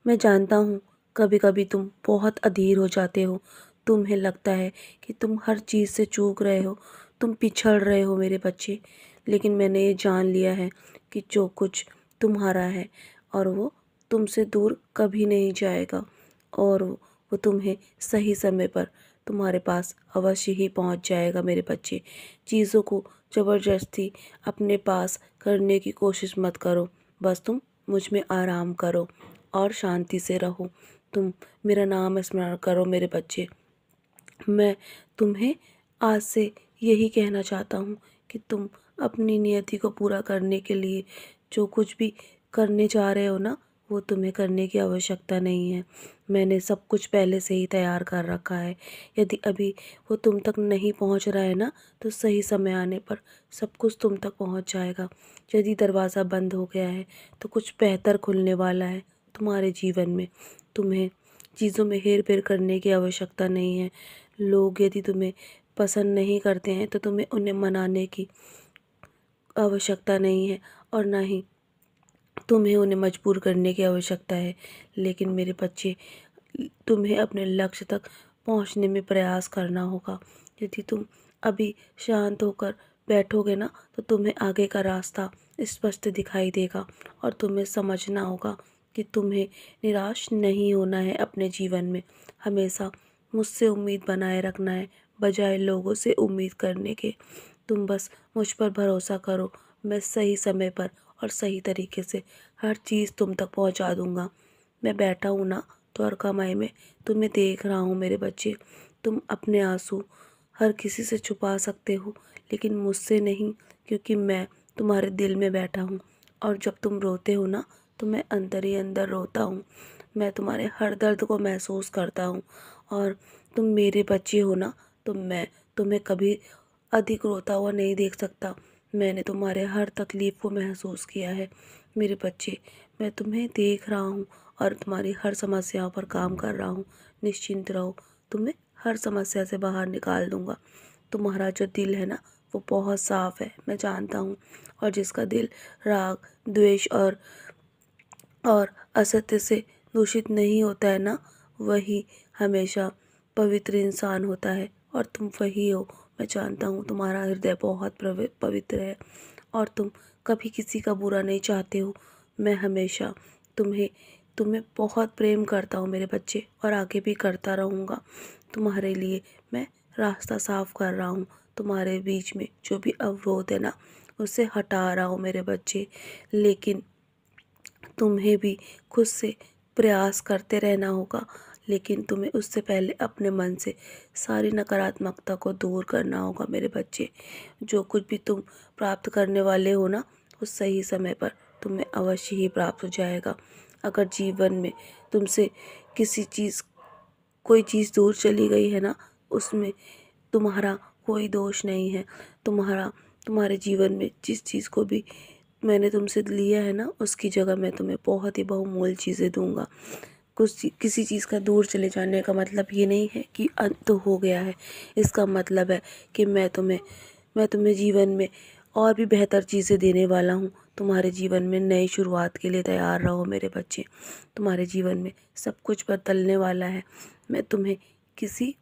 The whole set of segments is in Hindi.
मैं जानता हूँ कभी कभी तुम बहुत अधीर हो जाते हो। तुम्हें लगता है कि तुम हर चीज़ से चूक रहे हो, तुम पिछड़ रहे हो मेरे बच्चे। लेकिन मैंने ये जान लिया है कि जो कुछ तुम्हारा है और वो तुमसे दूर कभी नहीं जाएगा, और वो तुम्हें सही समय पर तुम्हारे पास अवश्य ही पहुंच जाएगा मेरे बच्चे। चीज़ों को ज़बरदस्ती अपने पास करने की कोशिश मत करो, बस तुम मुझ में आराम करो और शांति से रहो। तुम मेरा नाम स्मरण करो मेरे बच्चे। मैं तुम्हें आज से यही कहना चाहता हूँ कि तुम अपनी नियति को पूरा करने के लिए जो कुछ भी करने जा रहे हो ना, वो तुम्हें करने की आवश्यकता नहीं है। मैंने सब कुछ पहले से ही तैयार कर रखा है। यदि अभी वो तुम तक नहीं पहुँच रहा है ना, तो सही समय आने पर सब कुछ तुम तक पहुँच जाएगा। यदि दरवाज़ा बंद हो गया है तो कुछ बेहतर खुलने वाला है तुम्हारे जीवन में। तुम्हें चीज़ों में हेर फेर करने की आवश्यकता नहीं है। लोग यदि तुम्हें पसंद नहीं करते हैं तो तुम्हें उन्हें मनाने की आवश्यकता नहीं है, और ना ही तुम्हें उन्हें मजबूर करने की आवश्यकता है। लेकिन मेरे बच्चे, तुम्हें अपने लक्ष्य तक पहुंचने में प्रयास करना होगा। यदि तुम अभी शांत होकर बैठोगे ना, तो तुम्हें आगे का रास्ता स्पष्ट दिखाई देगा, और तुम्हें समझना होगा कि तुम्हें निराश नहीं होना है अपने जीवन में। हमेशा मुझसे उम्मीद बनाए रखना है, बजाय लोगों से उम्मीद करने के। तुम बस मुझ पर भरोसा करो। मैं सही समय पर और सही तरीके से हर चीज़ तुम तक पहुंचा दूंगा। मैं बैठा हूँ ना द्वारकामाई में, तुम्हें देख रहा हूँ मेरे बच्चे। तुम अपने आंसू हर किसी से छुपा सकते हो, लेकिन मुझसे नहीं, क्योंकि मैं तुम्हारे दिल में बैठा हूँ। और जब तुम रोते हो ना, तो मैं अंदर ही अंदर रोता हूँ। मैं तुम्हारे हर दर्द को महसूस करता हूँ। और तुम मेरे बच्चे हो ना, तो मैं तुम्हें कभी अधिक रोता हुआ नहीं देख सकता। मैंने तुम्हारे हर तकलीफ़ को महसूस किया है मेरे बच्चे। मैं तुम्हें देख रहा हूँ और तुम्हारी हर समस्याओं पर काम कर रहा हूँ। निश्चिंत रहो, तुम्हें हर समस्या से बाहर निकाल दूंगा। तुम्हारा जो दिल है ना, वो बहुत साफ है, मैं जानता हूँ। और जिसका दिल राग, द्वेष और असत्य से दूषित नहीं होता है ना, वही हमेशा पवित्र इंसान होता है, और तुम वही हो। मैं जानता हूँ तुम्हारा हृदय बहुत पवित्र है, और तुम कभी किसी का बुरा नहीं चाहते हो। मैं हमेशा तुम्हें तुम्हें बहुत प्रेम करता हूँ मेरे बच्चे, और आगे भी करता रहूँगा। तुम्हारे लिए मैं रास्ता साफ कर रहा हूँ। तुम्हारे बीच में जो भी अवरोध है ना, उसे हटा रहा हूँ मेरे बच्चे। लेकिन तुम्हें भी खुद से प्रयास करते रहना होगा। लेकिन तुम्हें उससे पहले अपने मन से सारी नकारात्मकता को दूर करना होगा मेरे बच्चे। जो कुछ भी तुम प्राप्त करने वाले हो ना, वो सही समय पर तुम्हें अवश्य ही प्राप्त हो जाएगा। अगर जीवन में तुमसे किसी चीज़ कोई चीज़ दूर चली गई है ना, उसमें तुम्हारा कोई दोष नहीं है। तुम्हारे जीवन में जिस चीज़ को भी मैंने तुमसे लिया है ना, उसकी जगह मैं तुम्हें बहुत ही बहुमूल्य चीज़ें दूंगा। किसी चीज़ का दूर चले जाने का मतलब ये नहीं है कि अंत हो गया है। इसका मतलब है कि मैं तुम्हें जीवन में और भी बेहतर चीज़ें देने वाला हूँ। तुम्हारे जीवन में नई शुरुआत के लिए तैयार रहो मेरे बच्चे। तुम्हारे जीवन में सब कुछ बदलने वाला है। मैं तुम्हें किसी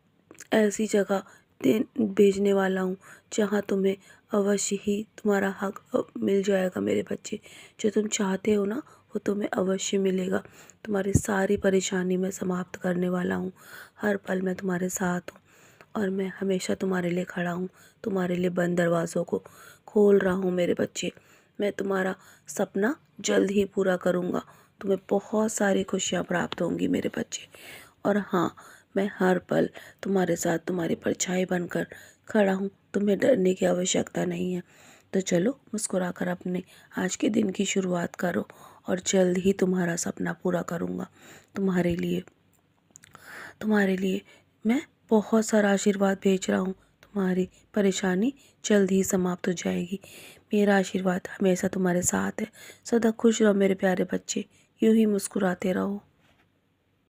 ऐसी जगह भेजने वाला हूँ जहाँ तुम्हें अवश्य ही तुम्हारा हक मिल जाएगा मेरे बच्चे। जो तुम चाहते हो ना, वो तुम्हें अवश्य मिलेगा। तुम्हारी सारी परेशानी मैं समाप्त करने वाला हूँ। हर पल मैं तुम्हारे साथ हूँ, और मैं हमेशा तुम्हारे लिए खड़ा हूँ। तुम्हारे लिए बंद दरवाज़ों को खोल रहा हूँ मेरे बच्चे। मैं तुम्हारा सपना जल्द ही पूरा करूँगा। तुम्हें बहुत सारी खुशियाँ प्राप्त होंगी मेरे बच्चे। और हाँ, मैं हर पल तुम्हारे साथ तुम्हारी परछाई बनकर खड़ा हूँ। तुम्हें डरने की आवश्यकता नहीं है। तो चलो, मुस्कुराकर अपने आज के दिन की शुरुआत करो, और जल्द ही तुम्हारा सपना पूरा करूँगा। तुम्हारे लिए तुम्हारे लिए मैं बहुत सारा आशीर्वाद भेज रहा हूँ। तुम्हारी परेशानी जल्द ही समाप्त हो जाएगी। मेरा आशीर्वाद हमेशा तुम्हारे साथ है। सदा खुश रहो मेरे प्यारे बच्चे, यूं ही मुस्कुराते रहो।